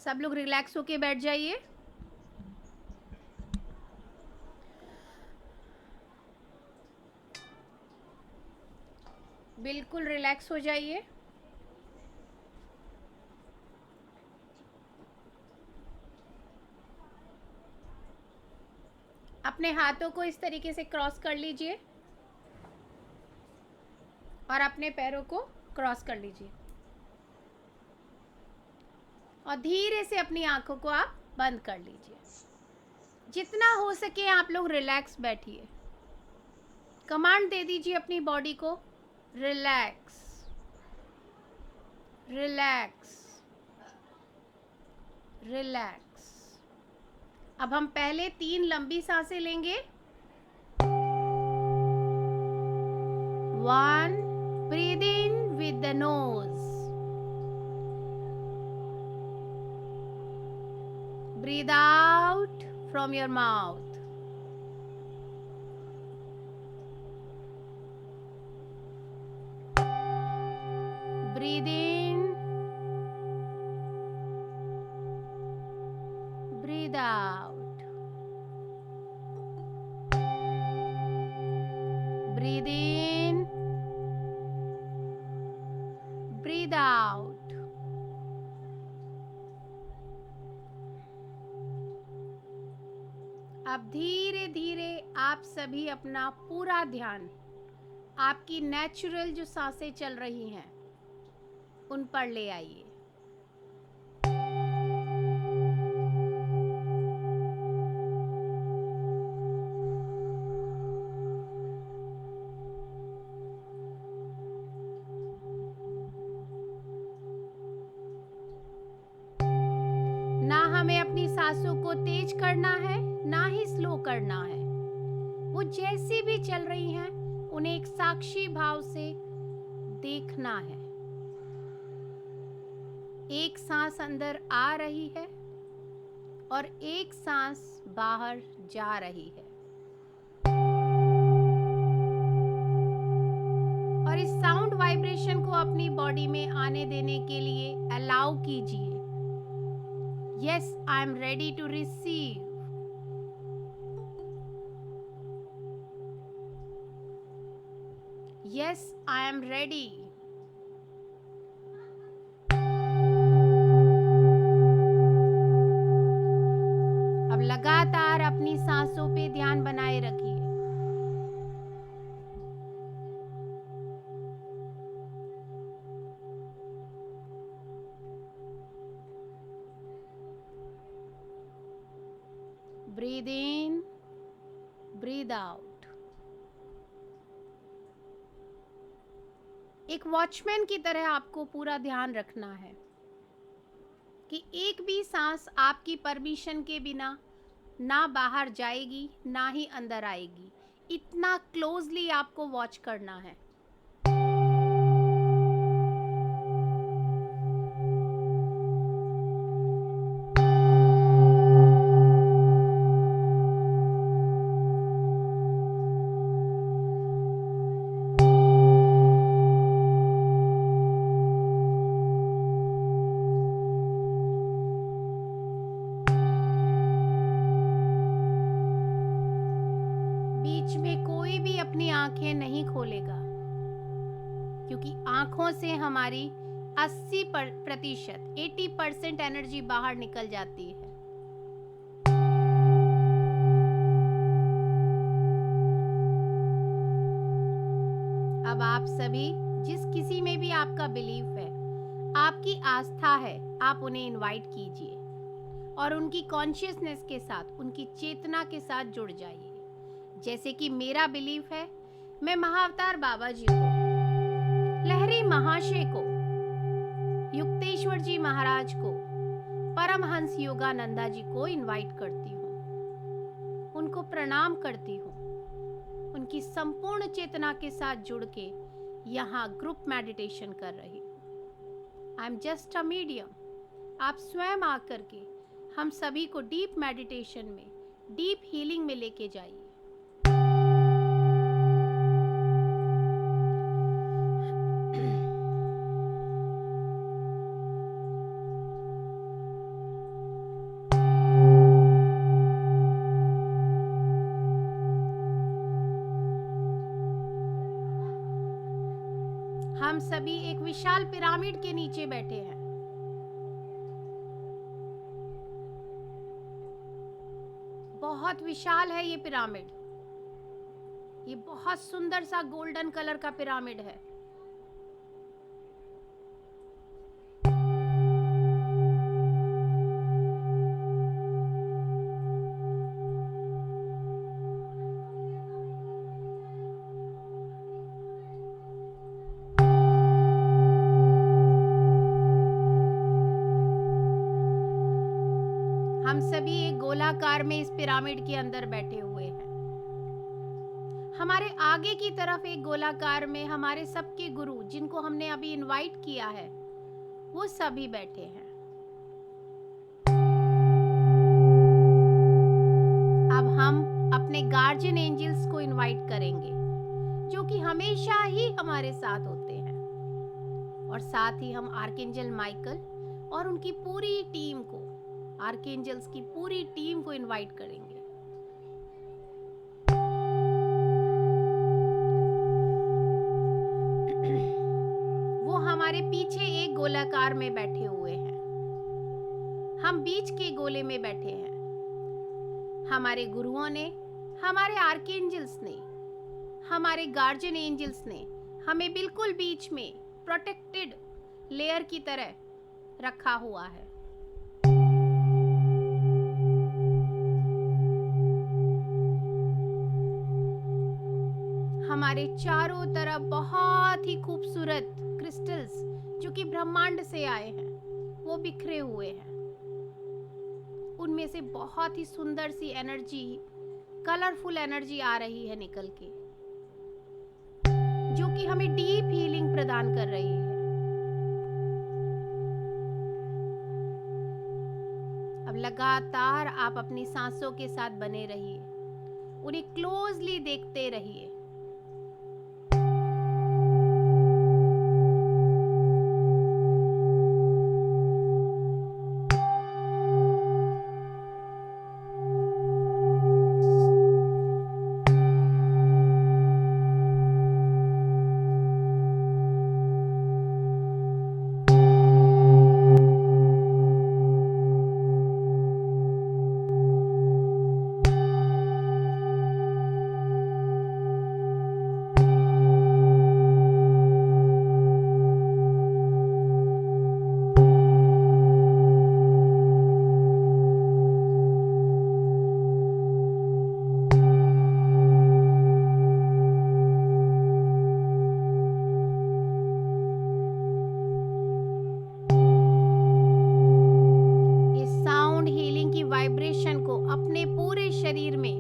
सब लोग रिलैक्स होके बैठ जाइए। बिल्कुल रिलैक्स हो जाइए। अपने हाथों को इस तरीके से क्रॉस कर लीजिए और अपने पैरों को क्रॉस कर लीजिए और धीरे से अपनी आंखों को आप बंद कर लीजिए। जितना हो सके आप लोग रिलैक्स बैठिए। कमांड दे दीजिए अपनी बॉडी को, रिलैक्स रिलैक्स रिलैक्स। अब हम पहले 3 लंबी सांसें लेंगे। 1, breathe in with the nose, breathe out from your mouth. Breathe in, breathe out. Breathe in, breathe out. अब धीरे धीरे आप सभी अपना पूरा ध्यान आपकी नेचुरल जो सांसें चल रही हैं उन पर ले आइए। ना हमें अपनी सांसों को तेज करना है, ना ही स्लो करना है। वो जैसी भी चल रही हैं उन्हें एक साक्षी भाव से देखना है। एक सांस अंदर आ रही है और एक सांस बाहर जा रही है और इस साउंड वाइब्रेशन को अपनी बॉडी में आने देने के लिए अलाउ कीजिए। Yes, I am ready to receive. Yes, I am ready. अब लगातार अपनी सांसों पे ध्यान बनाए रखिए। Breathe in, breathe out. एक वॉचमैन की तरह आपको पूरा ध्यान रखना है कि एक भी सांस आपकी परमिशन के बिना ना बाहर जाएगी ना ही अंदर आएगी। इतना क्लोजली आपको वॉच करना है। बीच में कोई भी अपनी आंखें नहीं खोलेगा क्योंकि आंखों से हमारी 80% एनर्जी बाहर निकल जाती है। अब आप सभी जिस किसी में भी आपका बिलीफ है, आपकी आस्था है, आप उन्हें इनवाइट कीजिए और उनकी कॉन्शियसनेस के साथ, उनकी चेतना के साथ जुड़ जाइए। जैसे कि मेरा बिलीफ है, मैं महाअवतार बाबा जी को, लहरी महाशय को, युक्तेश्वर जी महाराज को, परमहंस योगानंदा जी को इनवाइट करती हूँ। उनको प्रणाम करती हूँ। उनकी संपूर्ण चेतना के साथ जुड़ के यहाँ ग्रुप मेडिटेशन कर रही हूँ। I am just a medium. आप स्वयं आकर के हम सभी को डीप मेडिटेशन में, डीप हीलिंग में लेके जाइए। सभी एक विशाल पिरामिड के नीचे बैठे हैं। बहुत विशाल है ये पिरामिड। ये बहुत सुंदर सा गोल्डन कलर का पिरामिड है। हम सभी एक गोलाकार में इस पिरामिड के अंदर बैठे हुए हैं। हमारे आगे की तरफ एक गोलाकार में हमारे सबके गुरु, जिनको हमने अभी इनवाइट किया है, वो सभी बैठे हैं। अब हम अपने गार्जियन एंजल्स को इनवाइट करेंगे, जो कि हमेशा ही हमारे साथ होते हैं, और साथ ही हम आर्कएंजल माइकल और उनकी पूरी टीम को, आर्कएंजल्स की पूरी टीम को इनवाइट करेंगे। वो हमारे पीछे एक गोलाकार में बैठे हुए हैं। हम बीच के गोले में बैठे हैं। हमारे गुरुओं ने, हमारे आर्कएंजल्स ने, हमारे गार्जियन एंजल्स ने हमें बिल्कुल बीच में प्रोटेक्टेड लेयर की तरह रखा हुआ है। हमारे चारों तरफ बहुत ही खूबसूरत क्रिस्टल्स, जो कि ब्रह्मांड से आए हैं, वो बिखरे हुए हैं। उनमें से बहुत ही सुंदर सी एनर्जी, कलरफुल एनर्जी आ रही है निकल के, जो कि हमें डीप हीलिंग प्रदान कर रही है। अब लगातार आप अपनी सांसों के साथ बने रहिए, उन्हें क्लोजली देखते रहिए। वाइब्रेशन को अपने पूरे शरीर में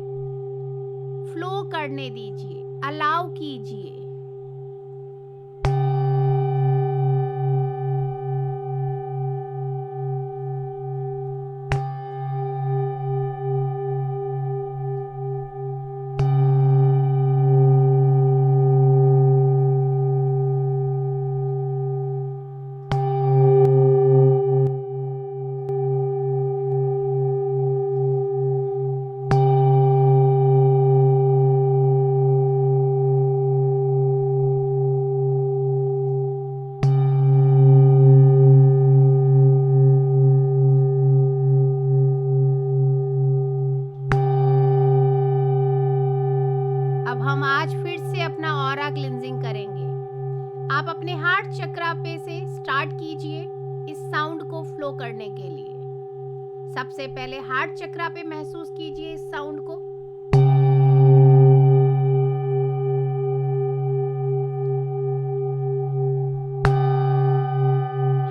फ्लो करने दीजिए, अलाउ कीजिए। हम आज फिर से अपना ऑरा क्लींजिंग करेंगे। आप अपने हार्ट चक्रा पे से स्टार्ट कीजिए इस साउंड को फ्लो करने के लिए। सबसे पहले हार्ट चक्रा पे महसूस कीजिए इस साउंड को।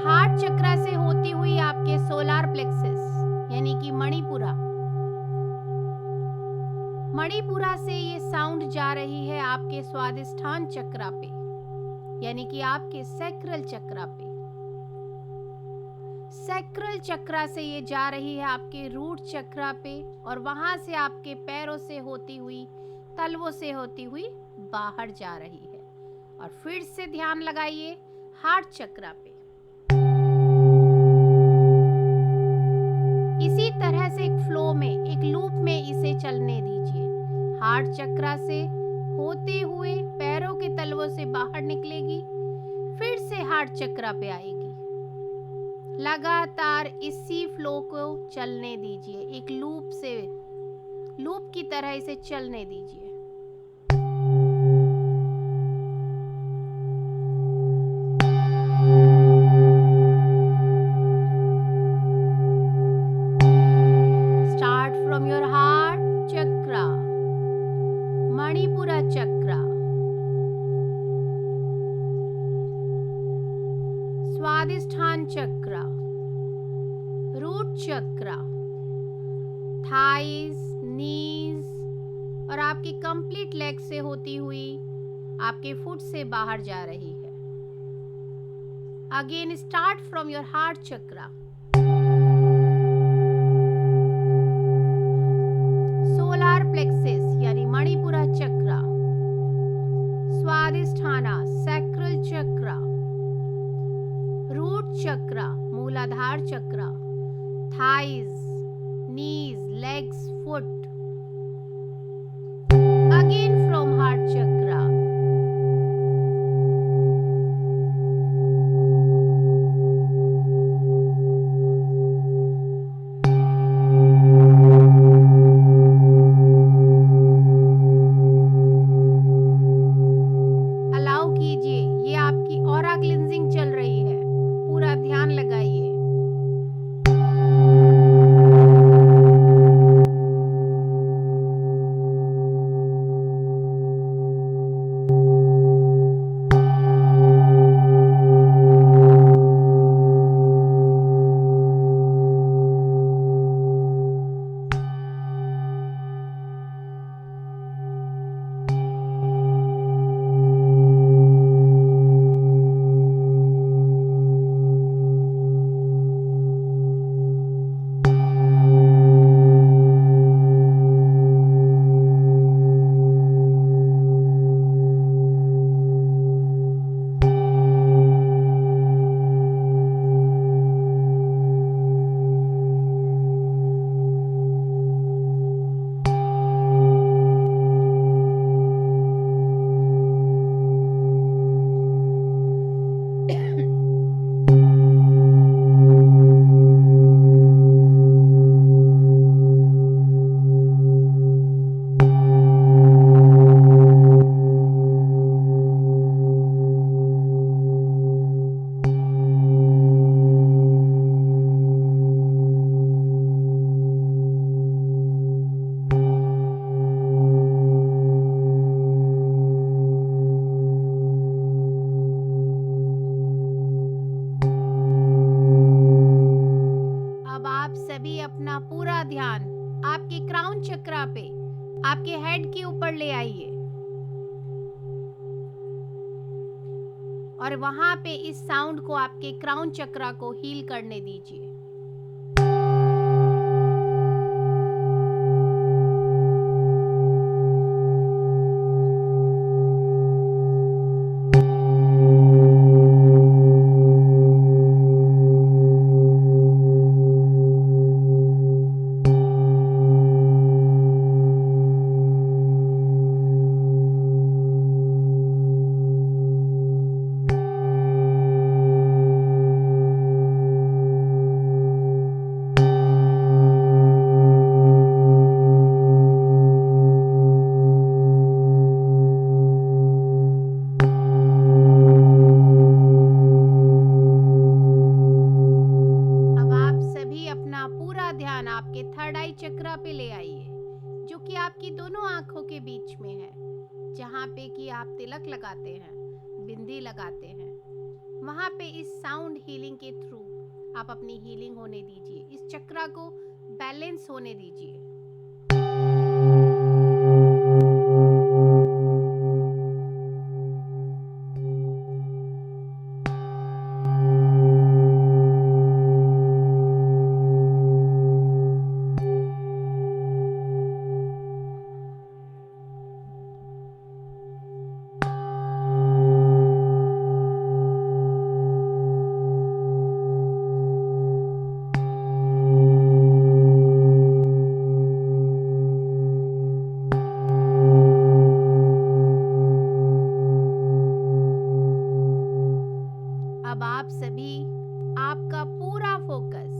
हार्ट चक्रा से होती हुई आपके सोलार प्लेक्सस यानी कि मणिपुरा, मणिपुरा से ये साउंड जा रही है आपके स्वादिष्ठान चक्रा पे यानी कि आपके सैक्रल चक्रा पे। सैक्रल चक्रा से ये जा रही है आपके रूट चक्रा पे और वहां से आपके पैरों से होती हुई, तलवों से होती हुई बाहर जा रही है। और फिर से ध्यान लगाइए हार्ट चक्रा पे। इसी तरह से एक फ्लो में, एक लूप में इसे चलने दीजिए। हार्ट चक्रा से होते हुए पैरों के तलवों से बाहर निकलेगी, फिर हार्ट चक्रा पे आएगी। लगातार इसी फ्लो को चलने दीजिए, एक लूप की तरह इसे चलने दीजिए। Start from your heart chakra, Manipura chakra, Swadhisthana chakra, root chakra, thighs, knees और आपकी कंप्लीट लेग से होती हुई आपके फुट से बाहर जा रही है। Again start from your heart chakra, solar plexus यानी Manipura chakra, Swadhisthana sacral chakra, root chakra Muladhara chakra, thighs, knees, legs, foot. Again from heart chakra. Allow कीजिए, ये आपकी ऑरा क्लींजिंग चल रही है, पूरा ध्यान लगाइए। अपना पूरा ध्यान आपके क्राउन चक्रा पे, आपके हेड के ऊपर ले आइए और वहां पे इस साउंड को आपके क्राउन चक्रा को हील करने दीजिए। ध्यान आपके थर्ड आई चक्रा पे ले आइए, जो कि आपकी दोनों आंखों के बीच में है, जहाँ पे कि आप तिलक लगाते हैं, बिंदी लगाते हैं। वहाँ पे इस साउंड हीलिंग के थ्रू आप अपनी हीलिंग होने दीजिए, इस चक्रा को बैलेंस होने दीजिए। अब आप सभी आपका पूरा फोकस,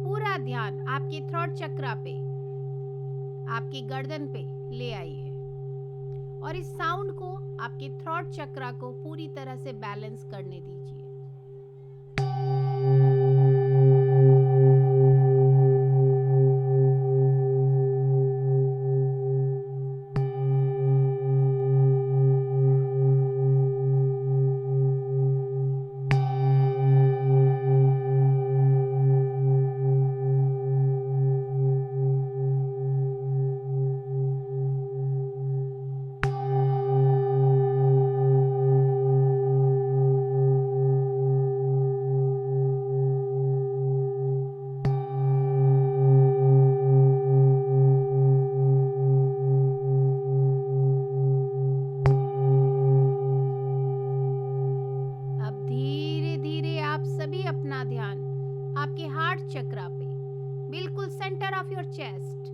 पूरा ध्यान आपके थ्रोट चक्रा पे, आपकी गर्दन पे ले आइए और इस साउंड को आपके थ्रोट चक्रा को पूरी तरह से बैलेंस करने दीजिए। अपना ध्यान आपके हार्ट चक्रा पे, बिल्कुल सेंटर ऑफ योर चेस्ट,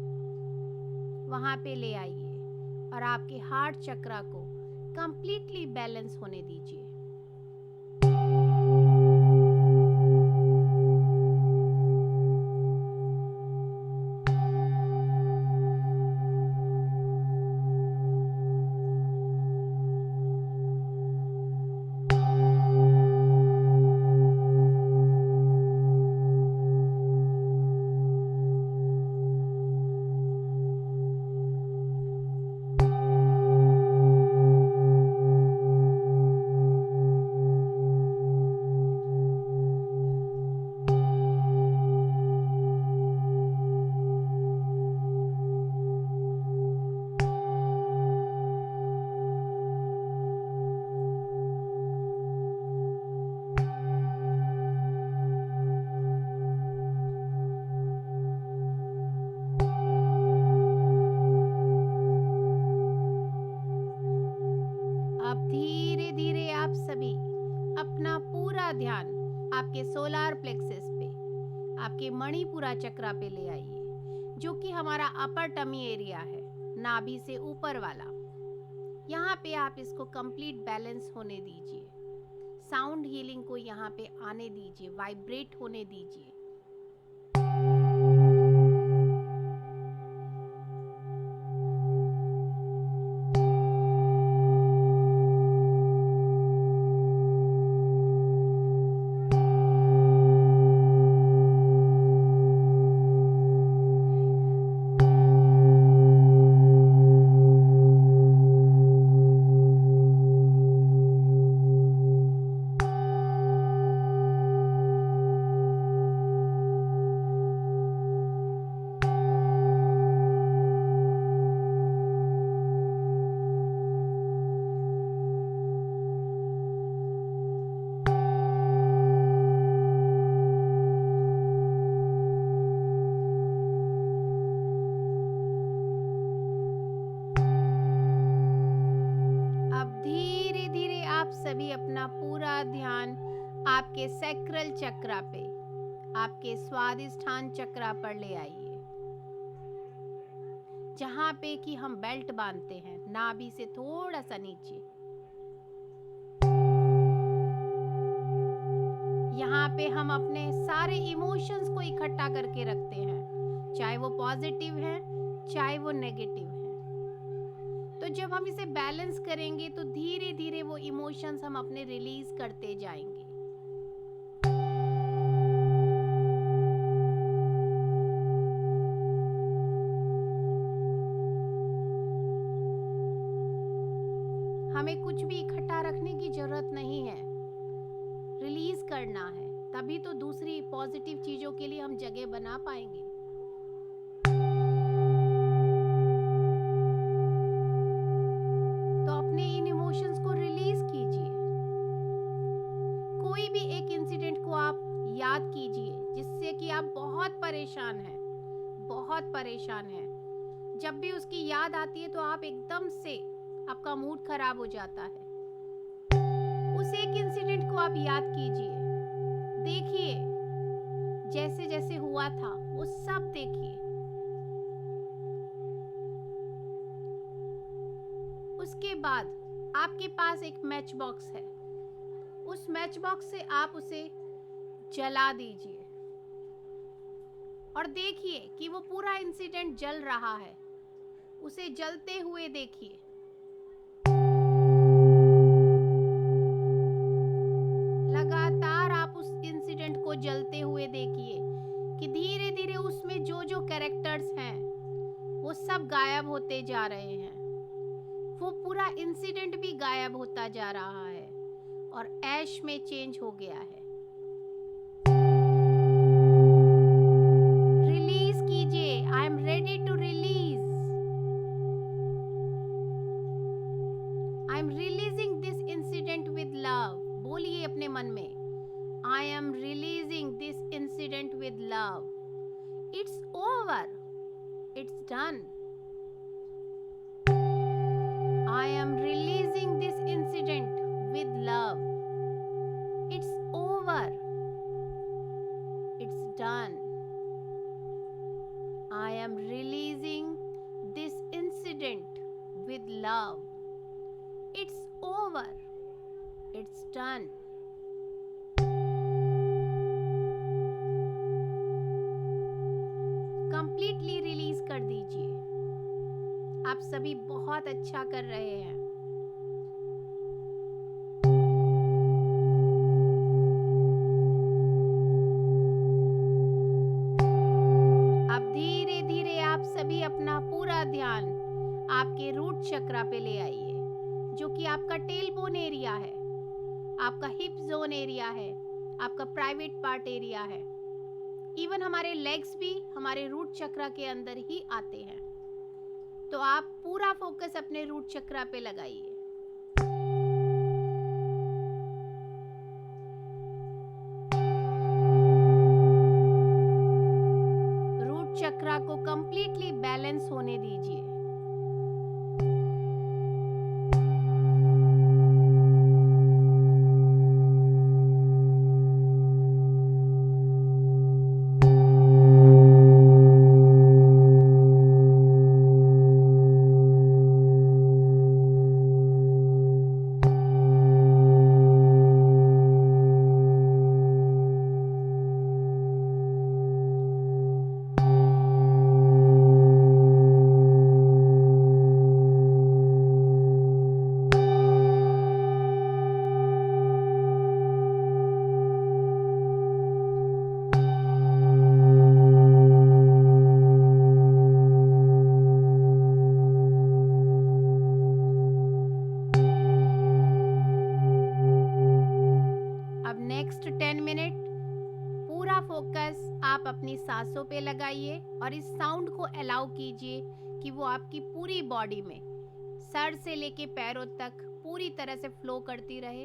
वहां पे ले आइए और आपके हार्ट चक्रा को कंप्लीटली बैलेंस होने दीजिए। अब धीरे धीरे आप सभी अपना पूरा ध्यान आपके सोलार प्लेक्सस पे, आपके मणिपुरा चक्रा पे ले आइए, जो कि हमारा अपर टमी एरिया है, नाभि से ऊपर वाला। यहाँ पे आप इसको कंप्लीट बैलेंस होने दीजिए, साउंड हीलिंग को यहाँ पे आने दीजिए, वाइब्रेट होने दीजिए। सभी अपना पूरा ध्यान आपके सैक्रल चक्रा पे, आपके स्वादिष्ठान चक्रा पर ले आइए, जहां पे कि हम बेल्ट बांधते हैं, नाभि से थोड़ा सा नीचे। यहाँ पे हम अपने सारे इमोशंस को इकट्ठा करके रखते हैं, चाहे वो पॉजिटिव है चाहे वो नेगेटिव है। तो जब हम इसे बैलेंस करेंगे तो धीरे धीरे वो इमोशंस हम अपने रिलीज करते जाएंगे। हमें कुछ भी इकट्ठा रखने की जरूरत नहीं है, रिलीज करना है, तभी तो दूसरी पॉजिटिव चीजों के लिए हम जगह बना पाएंगे। तो अपने इन इमोशंस को रिलीज कीजिए। कोई भी एक इंसिडेंट को आप याद कीजिए जिससे कि आप बहुत परेशान हैं, बहुत परेशान हैं। जब भी उसकी याद आती है तो आप एकदम से आपका मूड खराब हो जाता है। उस एक इंसिडेंट को आप याद कीजिए, देखिए जैसे जैसे हुआ था वो सब देखिए। उसके बाद आपके पास एक मैच बॉक्स है, उस उस मैच बॉक्स से आप उसे जला दीजिए और देखिए कि वो पूरा इंसिडेंट जल रहा है। उसे जलते हुए देखिए। लगातार आप उस इंसिडेंट को जलते हुए देखिए कि धीरे धीरे उसमें जो जो कैरेक्टर्स हैं वो सब गायब होते जा रहे हैं। वो पूरा इंसिडेंट भी गायब होता जा रहा है और ऐश में चेंज हो गया है। रिलीज कीजिए। I am ready to release. I am releasing this incident with love. बोलिए अपने मन में, I am releasing this incident with love. It's over, it's done. I am releasing this incident with love. It's over. It's done. I am releasing this incident with love. It's over. It's done. Completely release कर दीजिए। आप सभी बहुत अच्छा कर रहे हैं। अब धीरे धीरे आप सभी अपना पूरा ध्यान आपके रूट चक्रा पे ले आइए, जो कि आपका टेल बोन एरिया है, आपका हिप जोन एरिया है, आपका प्राइवेट पार्ट एरिया है। इवन हमारे लेग्स भी हमारे रूट चक्रा के अंदर ही आते हैं। तो आप पूरा फोकस अपने रूट चक्रा पे लगाइए। रूट चक्रा को कंप्लीटली बैलेंस होने दीजिए। अब नेक्स्ट 10 मिनट पूरा फोकस आप अपनी सांसों पे लगाइए और इस साउंड को अलाउ कीजिए कि वो आपकी पूरी बॉडी में सर से लेके पैरों तक पूरी तरह से फ्लो करती रहे।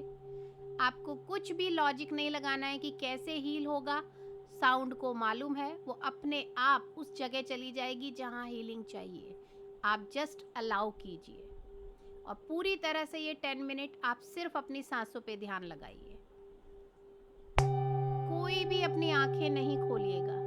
आपको कुछ भी लॉजिक नहीं लगाना है कि कैसे हील होगा। साउंड को मालूम है, वो अपने आप उस जगह चली जाएगी जहाँ हीलिंग चाहिए। आप जस्ट अलाउ कीजिए और पूरी तरह से ये 10 मिनट आप सिर्फ अपनी सांसों पे ध्यान लगाइए। कोई भी अपनी आंखें नहीं खोलिएगा।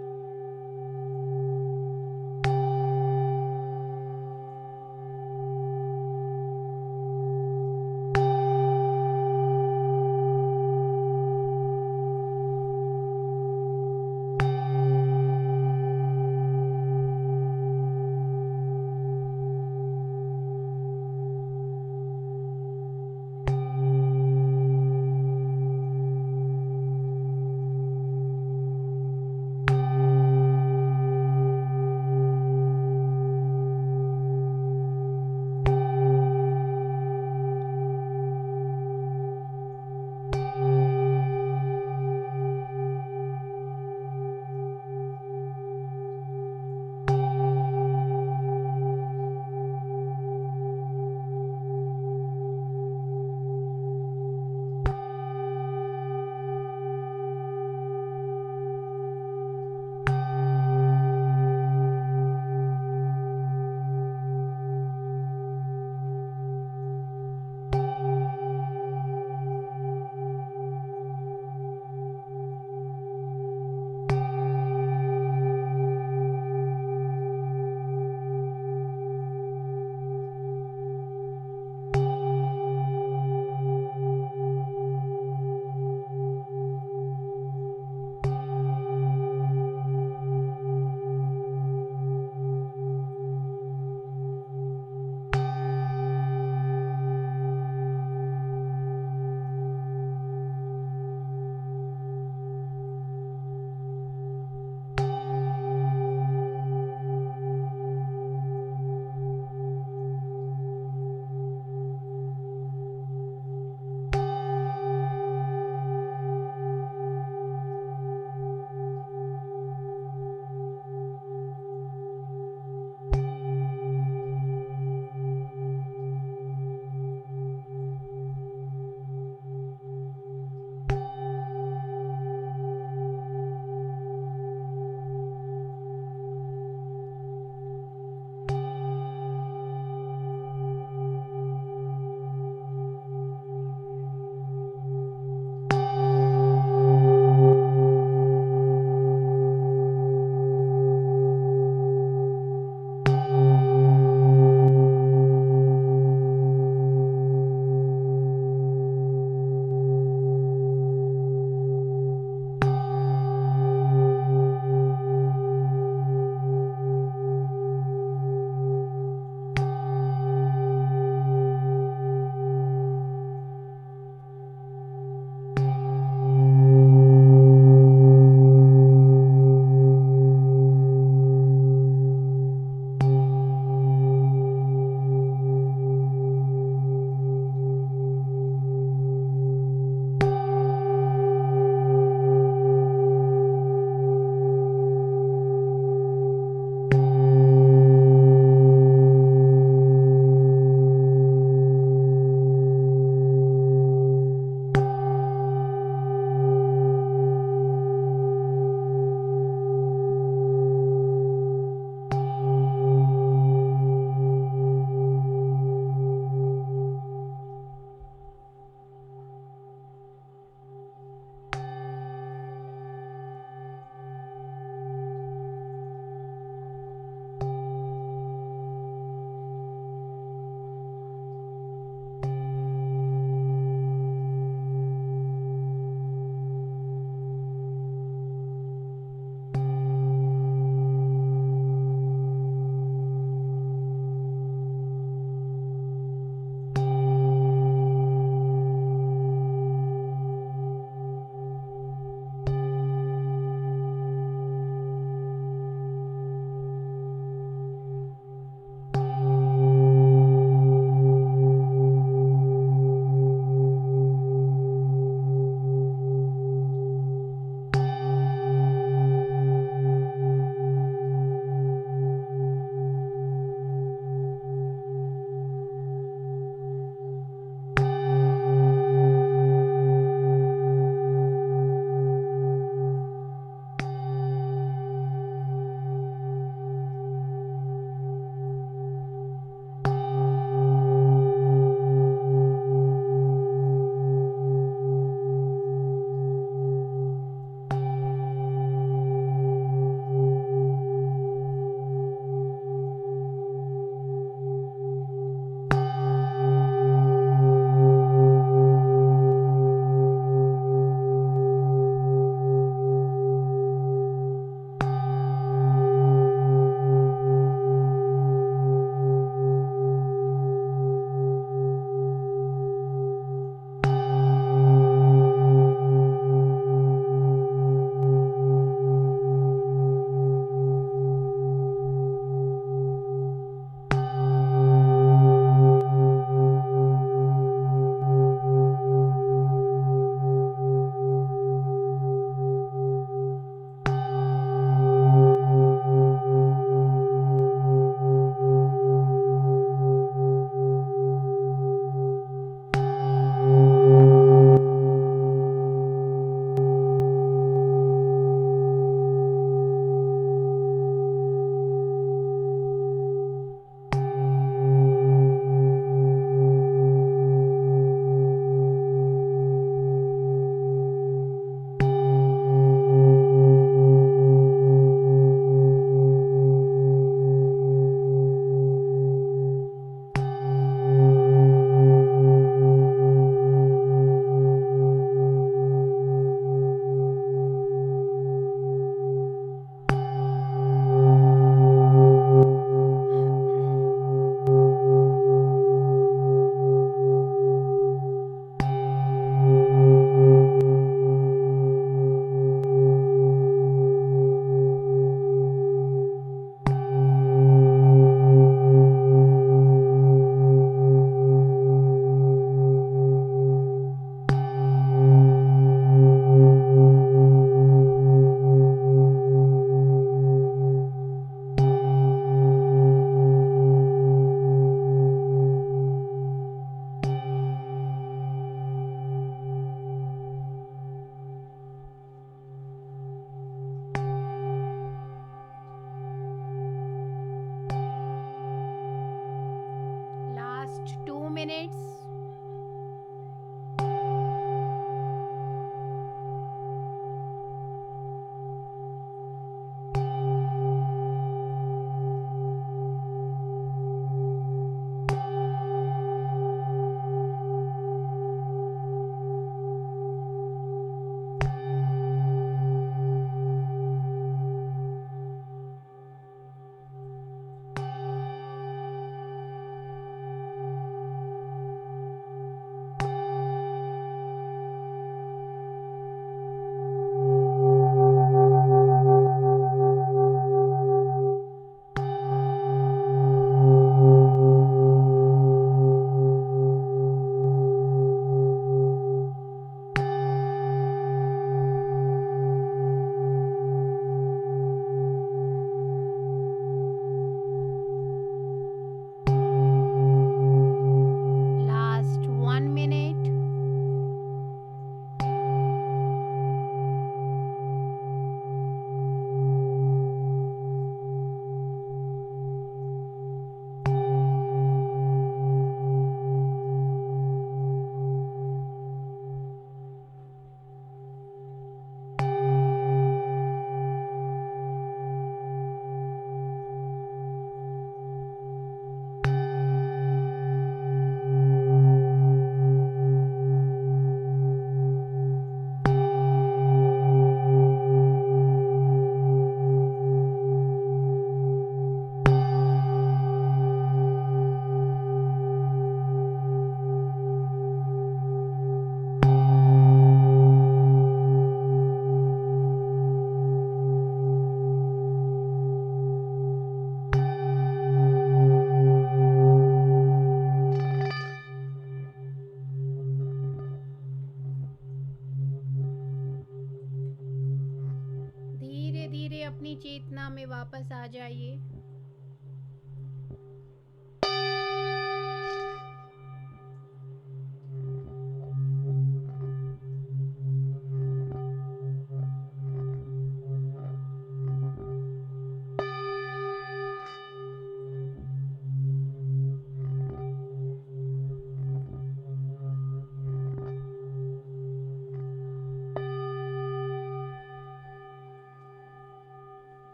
अपनी चेतना में वापस आ जाइए।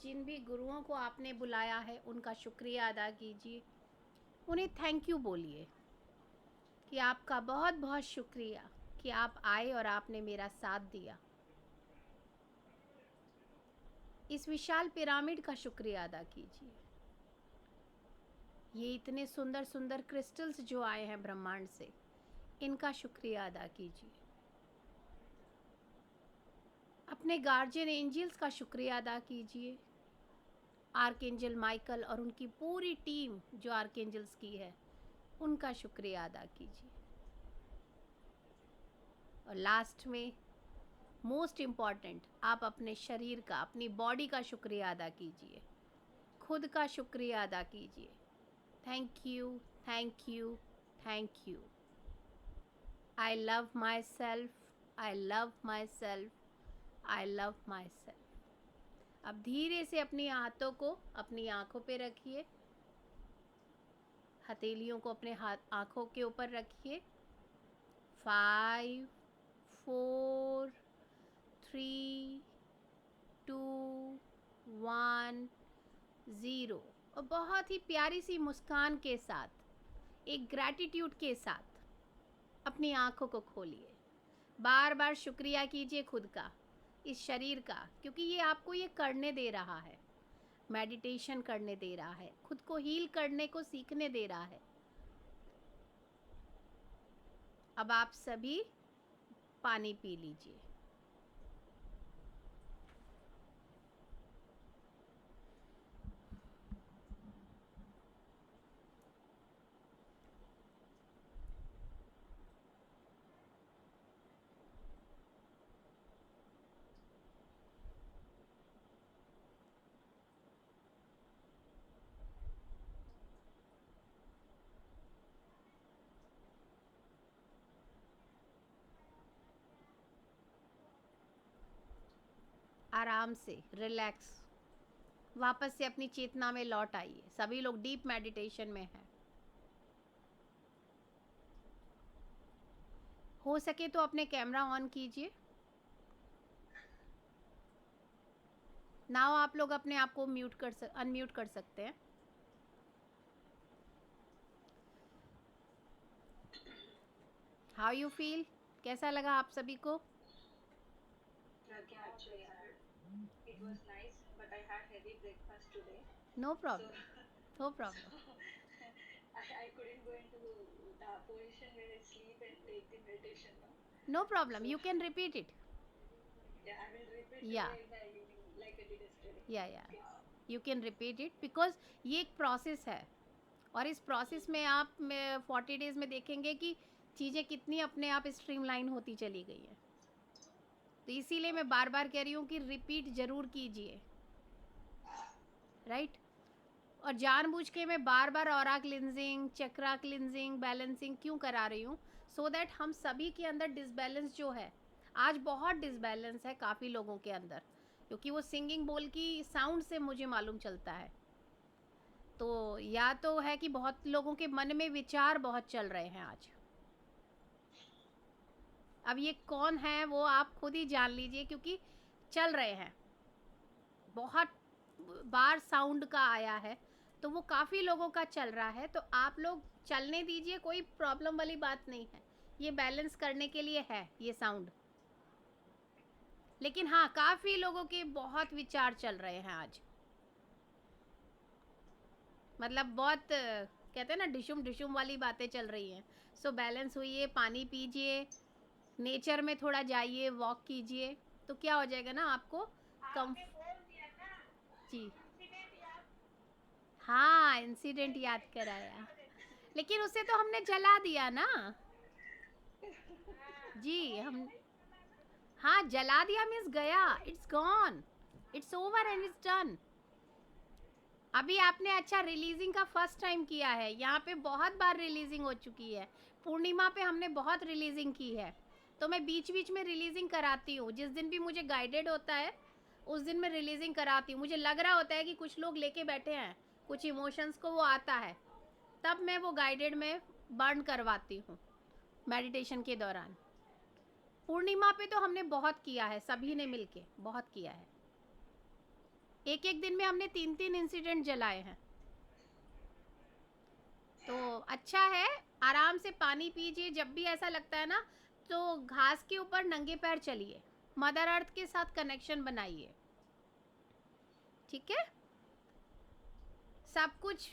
जिन भी गुरुओं को आपने बुलाया है उनका शुक्रिया अदा कीजिए, उन्हें थैंक यू बोलिए कि आपका बहुत बहुत शुक्रिया कि आप आए और आपने मेरा साथ दिया। इस विशाल पिरामिड का शुक्रिया अदा कीजिए। ये इतने सुंदर सुंदर क्रिस्टल्स जो आए हैं ब्रह्मांड से, इनका शुक्रिया अदा कीजिए। अपने गार्जियन एंजल्स का शुक्रिया अदा कीजिए। आर्कएंजल माइकल और उनकी पूरी टीम जो आर्कएंजल्स की है, उनका शुक्रिया अदा कीजिए। और लास्ट में मोस्ट इम्पॉर्टेंट, आप अपने शरीर का, अपनी बॉडी का शुक्रिया अदा कीजिए, खुद का शुक्रिया अदा कीजिए। Thank you, thank you, thank you. I love my self, I love my self, I love my self. अब धीरे से अपनी हाथों को अपनी आंखों पे रखिए, हथेलियों को अपने हाथ आंखों के ऊपर रखिए। 5 4 3 2 1 0। और बहुत ही प्यारी सी मुस्कान के साथ, एक ग्रैटिट्यूड के साथ अपनी आंखों को खोलिए। बार बार शुक्रिया कीजिए खुद का, इस शरीर का, क्योंकि ये आपको ये करने दे रहा है, मेडिटेशन करने दे रहा है, खुद को हील करने को सीखने दे रहा है। अब आप सभी पानी पी लीजिए। आराम से रिलैक्स वापस से अपनी चेतना में लौट आइए। सभी लोग डीप मेडिटेशन में हैं। हो सके तो अपने कैमरा ऑन कीजिए। नाउ आप लोग अपने आप को अनम्यूट कर सकते हैं। हाउ यू फील, कैसा लगा आप सभी को? Pragya, actually, it was nice, but I had heavy breakfast today, no so problem, no so problem. I couldn't go into the position where I sleep and take the meditation now. No problem, So you can repeat it. yeah, I will repeat या today in the evening like I did yesterday. या Okay. You can repeat it, because ये एक process है। और इस process में आप 40 days में देखेंगे कि चीज़ें कितनी अपने आप स्ट्रीमलाइन होती चली गई हैं। तो इसीलिए मैं बार बार कह रही हूँ कि रिपीट ज़रूर कीजिए, राइट। और जानबूझ के मैं बार बार ऑरा क्लिनजिंग, चक्रा क्लिनजिंग, बैलेंसिंग क्यों करा रही हूँ? सो दैट हम सभी के अंदर डिसबैलेंस जो है, आज बहुत डिसबैलेंस है काफ़ी लोगों के अंदर, क्योंकि वो सिंगिंग बोल की साउंड से मुझे मालूम चलता है। तो या तो है कि बहुत लोगों के मन में विचार बहुत चल रहे हैं आज। अब ये कौन है वो आप खुद ही जान लीजिए, क्योंकि चल रहे हैं, बहुत बार साउंड का आया है, तो वो काफ़ी लोगों का चल रहा है। तो आप लोग चलने दीजिए, कोई प्रॉब्लम वाली बात नहीं है, ये बैलेंस करने के लिए है ये साउंड। लेकिन हाँ, काफ़ी लोगों के बहुत विचार चल रहे हैं आज, मतलब बहुत कहते हैं ना डिशुम डिशुम वाली बातें चल रही हैं। सो बैलेंस हुई, पानी पीजिए, नेचर में थोड़ा जाइए, वॉक कीजिए, तो क्या हो जाएगा ना आपको कम। जी हाँ, इंसिडेंट याद कराया, लेकिन उसे तो हमने जला दिया ना। जी हम, हाँ, जला दिया मीन्स गया, it's gone, it's over and it's done. अभी आपने अच्छा रिलीजिंग का फर्स्ट टाइम किया है, यहाँ पे बहुत बार रिलीजिंग हो चुकी है। पूर्णिमा पे हमने बहुत रिलीजिंग की है, तो मैं बीच बीच में रिलीजिंग कराती हूँ। जिस दिन भी मुझे गाइडेड होता है उस दिन मैं रिलीजिंग कराती हूँ। मुझे लग रहा होता है कि कुछ लोग लेके बैठे हैं, कुछ इमोशंस को वो आता है, तब मैं वो गाइडेड में बर्न करवाती हूँ मेडिटेशन के दौरान। पूर्णिमा पे तो हमने बहुत किया है, सभी ने मिलके बहुत किया है। एक एक दिन में हमने 3-3 इंसिडेंट जलाए हैं। तो अच्छा है, आराम से पानी पीजिए। जब भी ऐसा लगता है ना, तो घास के ऊपर नंगे पैर चलिए, मदर अर्थ के साथ कनेक्शन बनाइए, ठीक है। सब कुछ,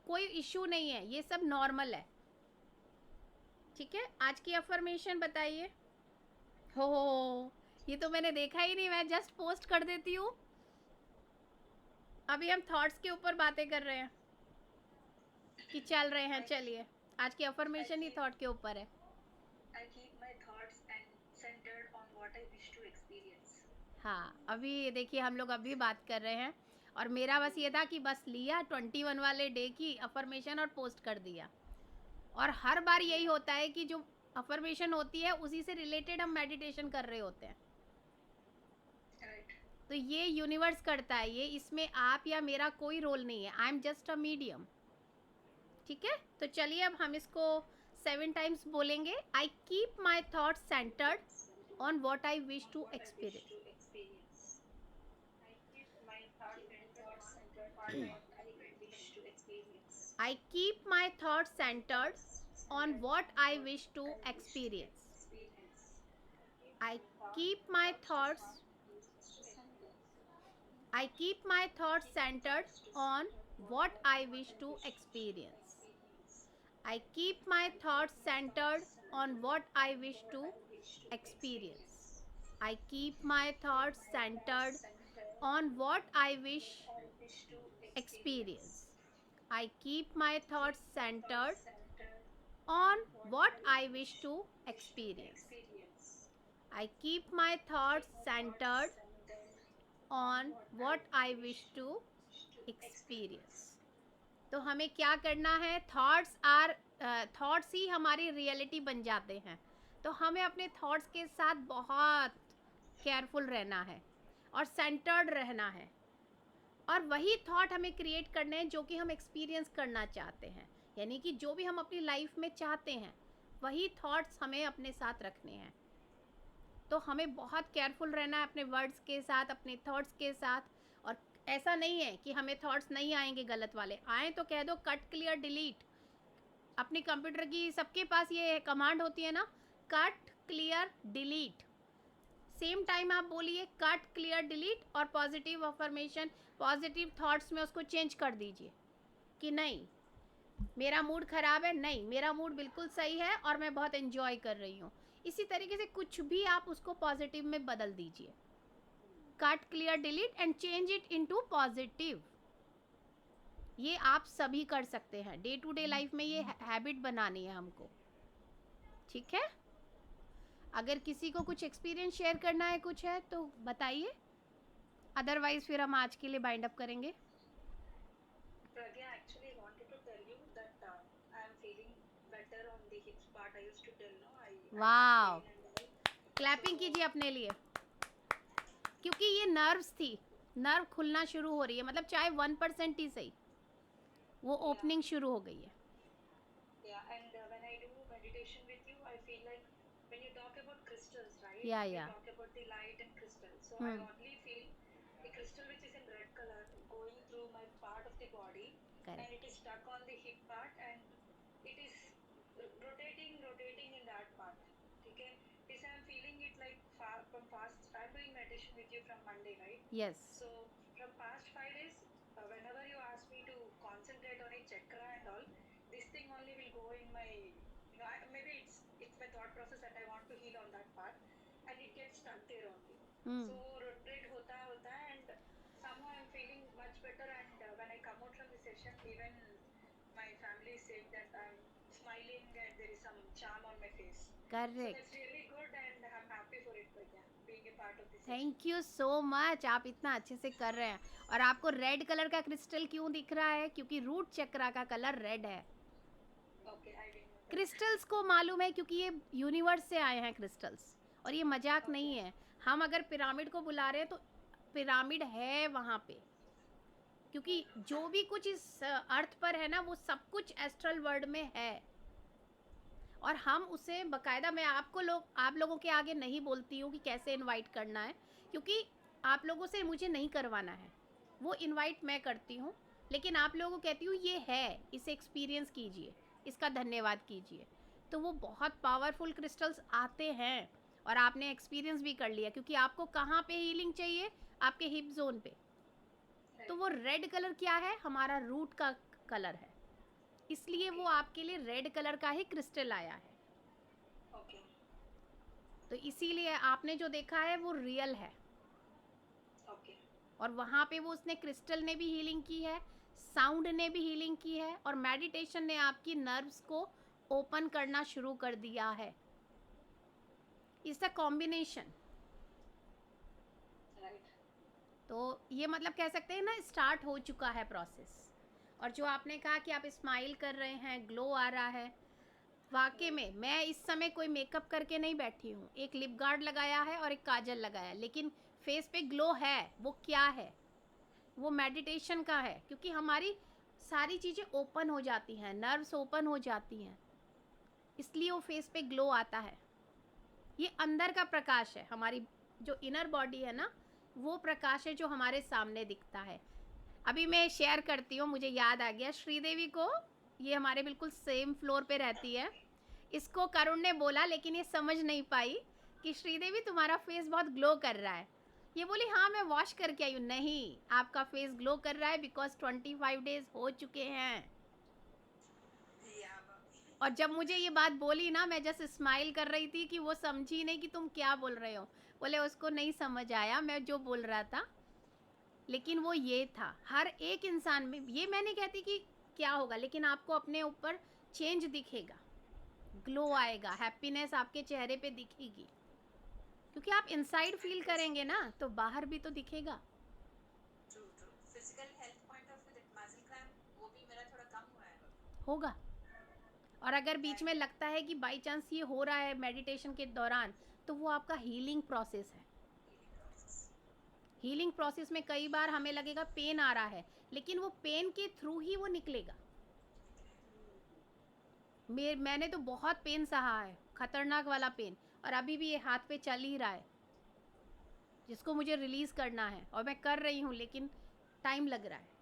कोई इश्यू नहीं है, ये सब नॉर्मल है, ठीक है। आज की अफर्मेशन बताइए। हो, ये तो मैंने देखा ही नहीं, मैं जस्ट पोस्ट कर देती हूँ। अभी हम थॉट्स के ऊपर बातें कर रहे हैं कि चल रहे हैं। चलिए, आज की अफर्मेशन ही थॉट के ऊपर है। I keep my thoughts and centered on what I wish to experience. हाँ, अभी देखिए हम लोग अभी बात कर रहे हैं, और मेरा बस ये था कि बस लिया 21 वाले डे की अफर्मेशन और पोस्ट कर दिया। और हर बार यही होता है कि जो अफर्मेशन होती है उसी से रिलेटेड हम मेडिटेशन कर रहे होते हैं। Right. तो ये यूनिवर्स करता है, ये इसमें आप या मेरा कोई रोल नहीं है। I am just a medium, ठीक है। तो चलिए अब हम इसको 7 टाइम्स बोलेंगे। I keep my thoughts centred on what I wish to What I wish experience. to experience. I keep my thoughts centered on what I wish to experience. I keep my thoughts centered on what I wish to I wish to experience. experience. I keep my thoughts I keep my thoughts centered on what I wish to experience. I keep my thoughts centered on what I wish to experience. I keep my thoughts centered on what I wish experience. I keep my thoughts centered on what I wish to experience. I keep my thoughts centered on what I wish to experience. तो हमें क्या करना है, thoughts ही हमारी reality बन जाते हैं। तो हमें अपने थॉट्स के साथ बहुत केयरफुल रहना है और सेंटर्ड रहना है, और वही थॉट हमें क्रिएट करने हैं जो कि हम एक्सपीरियंस करना चाहते हैं। यानी कि जो भी हम अपनी लाइफ में चाहते हैं वही थॉट्स हमें अपने साथ रखने हैं। तो हमें बहुत केयरफुल रहना है अपने वर्ड्स के साथ, अपने थॉट्स के साथ। और ऐसा नहीं है कि हमें थॉट्स नहीं आएंगे, गलत वाले आए तो कह दो कट क्लियर डिलीट। अपनी कंप्यूटर की सबके पास ये कमांड होती है ना, cut clear delete. Same time आप बोलिए कट क्लियर डिलीट, और पॉजिटिव अफर्मेशन, पॉजिटिव थॉट्स में उसको चेंज कर दीजिए कि नहीं मेरा मूड ख़राब है, नहीं मेरा मूड बिल्कुल सही है और मैं बहुत एंजॉय कर रही हूँ। इसी तरीके से कुछ भी आप उसको पॉजिटिव में बदल दीजिए। Cut clear delete and change it into positive. ये आप सभी कर सकते हैं, डे टू डे लाइफ में ये हैबिट बनानी है हमको, ठीक है। अगर किसी को कुछ एक्सपीरियंस शेयर करना है, कुछ है तो बताइए, अदरवाइज फिर हम आज के लिए बाइंड अप करेंगे। Pragya, actually, I wanted to tell you that I am feeling better on the hips part. I used to tell, no, I wow, have pain and all. Clapping कीजिए अपने लिए, क्योंकि ये नर्व्स थी, nerve खुलना शुरू हो रही है, मतलब चाहे 1% ही सही, वो ओपनिंग शुरू हो गई है। Yeah, and when I do meditation with you, I feel like when you talk about crystals, right? Yeah, We yeah. talk about the light and crystal. So I only feel a crystal which is in red color going through my part of the body, and Correct. it is stuck on the hip part, and it is rotating in that part. Okay? This I am feeling it like from past. I'm doing meditation with you from Monday, right? Yes. So from past 5 days, whenever you ask me to concentrate on a chakra and all, this thing only will go in my, maybe it's my thought process that I want to heal on that part, and it gets stuck there only. So rotate hota and somehow I'm feeling much better, and when I come out from the session, even my family is saying that I'm smiling and there is some charm on my face. So Correct. that's really good, and I'm happy for it. this. Thank you so much, आप इतना अच्छे से कर रहे हैं। और आपको red colour का क्रिस्टल क्यों दिख रहा है? क्योंकि रूट चक्रा का कलर रेड है। Okay, I didn't know that. Crystals को मालूम है क्योंकि ये यूनिवर्स से आए हैं क्रिस्टल्स, और ये मजाक नहीं है। हम अगर पिरामिड को बुला रहे हैं तो पिरामिड है वहाँ पे, क्योंकि जो भी कुछ इस अर्थ पर है ना, वो सब कुछ एस्ट्रल वर्ल्ड में है। और हम उसे बकायदा, मैं आप लोगों के आगे नहीं बोलती हूँ कि कैसे इनवाइट करना है, क्योंकि आप लोगों से मुझे नहीं करवाना है, वो इनवाइट मैं करती हूँ। लेकिन आप लोगों को कहती हूँ ये है, इसे एक्सपीरियंस कीजिए, इसका धन्यवाद कीजिए। तो वो बहुत पावरफुल क्रिस्टल्स आते हैं, और आपने एक्सपीरियंस भी कर लिया, क्योंकि आपको कहाँ पे हीलिंग चाहिए? आपके हिप जोन पे। तो वो रेड कलर क्या है? हमारा रूट का कलर है, इसलिए वो आपके लिए रेड कलर का ही क्रिस्टल आया है। Okay. तो इसीलिए आपने जो देखा है वो रियल है। Okay. और वहाँ पे वो उसने क्रिस्टल ने भी हीलिंग की है, साउंड ने भी हीलिंग की है, और मेडिटेशन ने आपकी नर्व्स को ओपन करना शुरू कर दिया है। It's a combination. Right. तो ये मतलब कह सकते हैं ना, स्टार्ट हो चुका है प्रोसेस। और जो आपने कहा कि आप स्माइल कर रहे हैं, ग्लो आ रहा है, वाकई में मैं इस समय कोई मेकअप करके नहीं बैठी हूँ। एक लिप गार्ड लगाया है और एक काजल लगाया, लेकिन फेस पे ग्लो है। वो क्या है? वो मेडिटेशन का है, क्योंकि हमारी सारी चीज़ें ओपन हो जाती हैं, नर्व्स ओपन हो जाती हैं, इसलिए वो फेस पे ग्लो आता है। ये अंदर का प्रकाश है, हमारी जो इनर बॉडी है ना, वो प्रकाश है जो हमारे सामने दिखता है। अभी मैं शेयर करती हूँ, मुझे याद आ गया श्रीदेवी को, ये हमारे बिल्कुल सेम फ्लोर पे रहती है। इसको करुण ने बोला, लेकिन ये समझ नहीं पाई कि श्रीदेवी तुम्हारा फेस बहुत ग्लो कर रहा है। ये बोली हाँ मैं वॉश करके आई हूँ। नहीं, आपका फेस ग्लो कर रहा है बिकॉज 25 डेज हो चुके हैं। Yeah, ma'am. और जब मुझे ये बात बोली ना, मैं जस्ट स्माइल कर रही थी कि वो समझी नहीं कि तुम क्या बोल रहे हो। बोले उसको नहीं समझ आया मैं जो बोल रहा था, लेकिन वो ये था। हर एक इंसान में, ये मैं नहीं कहती कि क्या होगा, लेकिन आपको अपने ऊपर चेंज दिखेगा, ग्लो आएगा, हैप्पीनेस आपके चेहरे पे दिखेगी, क्योंकि आप इनसाइड फील करेंगे ना, तो बाहर भी तो दिखेगा। True, true. Physical health point of view, that muscle cramp, वो भी मेरा थोड़ा कम हुआ है. होगा। और अगर बीच में लगता है कि बाई चांस ये हो रहा है मेडिटेशन के दौरान, तो वो आपका हीलिंग प्रोसेस है। Healing process. हीलिंग प्रोसेस में कई बार हमें लगेगा पेन आ रहा है, लेकिन वो पेन के थ्रू ही वो निकलेगा। मैंने तो बहुत पेन सहा है, खतरनाक वाला पेन, और अभी भी ये हाथ पे चल ही रहा है, जिसको मुझे रिलीज़ करना है, और मैं कर रही हूँ, लेकिन टाइम लग रहा है।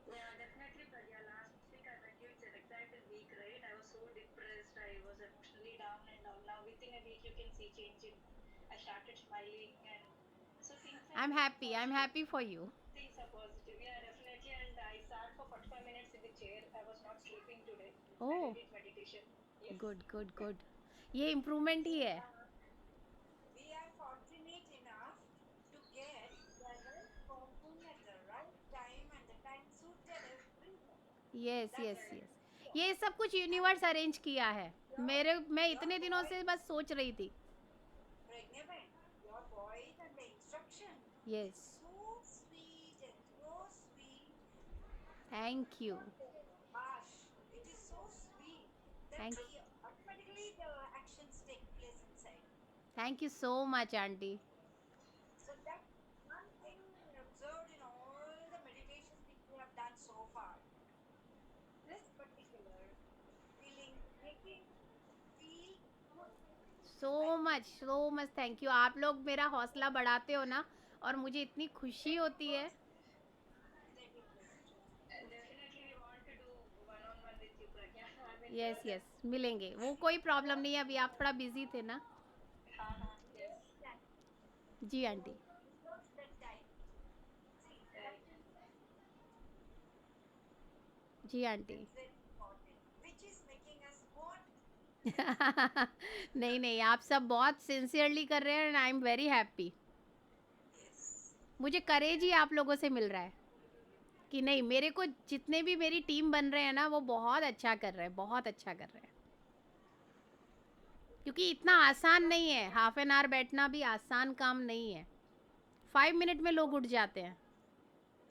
Yeah, definitely, Pragya. Last week I met you. It's an excited week, right? I was so depressed. I was actually down and down. Now within a week, you can see change in. I started smiling, and so things are I'm happy. I'm positive. happy for you. Things are positive. Yeah, definitely. And I sat for 45 minutes in the chair. I was not sleeping today. And I oh, did meditation. Yes. Good good good. ये improvement ही है। We are fortunate enough to get the right person at the right time, and the time suited everyone. Yes That's yes right. Yes, ये सब कुछ universe arrange किया है। मैं इतने दिनों से बस सोच रही थी। Pregnaban, your voice and the instruction yes, so sweet and so sweet. Thank you, Harsh. It is so sweet that thank automatically the actions take place inside. Thank you so much aunty. So that one thing observed in all the meditations which we have done so far. This particular feeling making feel good. So much thank you. आप लोग मेरा हौसला बढ़ाते हो ना, और मुझे इतनी खुशी होती है। Definitely we want to do one-on-one with you, Pragya. I mean, yes yes, मिलेंगे, वो कोई प्रॉब्लम नहीं है। अभी आप थोड़ा बिजी थे ना। yes. जी aunty. That time. See, that is जी aunty. very important, which is making us want. नहीं नहीं, आप सब बहुत सिंसियरली कर रहे हैं, and I am very happy. Yes. मुझे करेज ही आप लोगों से मिल रहा है कि नहीं, मेरे को जितने भी मेरी टीम बन रहे हैं ना, वो बहुत अच्छा कर रहे हैं, बहुत अच्छा कर रहे हैं। क्योंकि इतना आसान नहीं है, हाफ एन आवर बैठना भी आसान काम नहीं है। 5 मिनट में लोग उठ जाते हैं।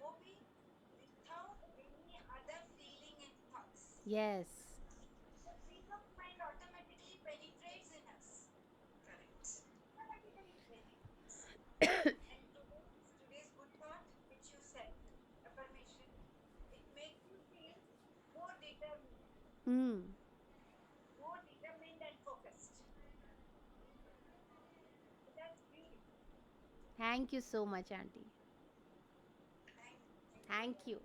वो भी without any other feeling and thoughts. Yes. The peace of mind automatically penetrates in us. Correct. Automatically penetrates. And today's good thought, which you said, affirmation, it makes you feel more determined, and focused. So that's beautiful. Thank you so much aunty. Thank you. Thank you.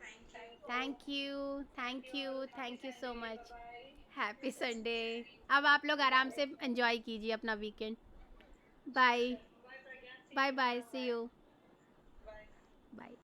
Thank you. Thank you. Thank you. Happy thank you so Sunday. Much. Bye-bye. Happy Sunday. अब आप लोग आराम से enjoy कीजिए अपना weekend. Bye. Sure. Bye, Pragya. See bye you bye, tomorrow. See Bye. You. Bye. Bye.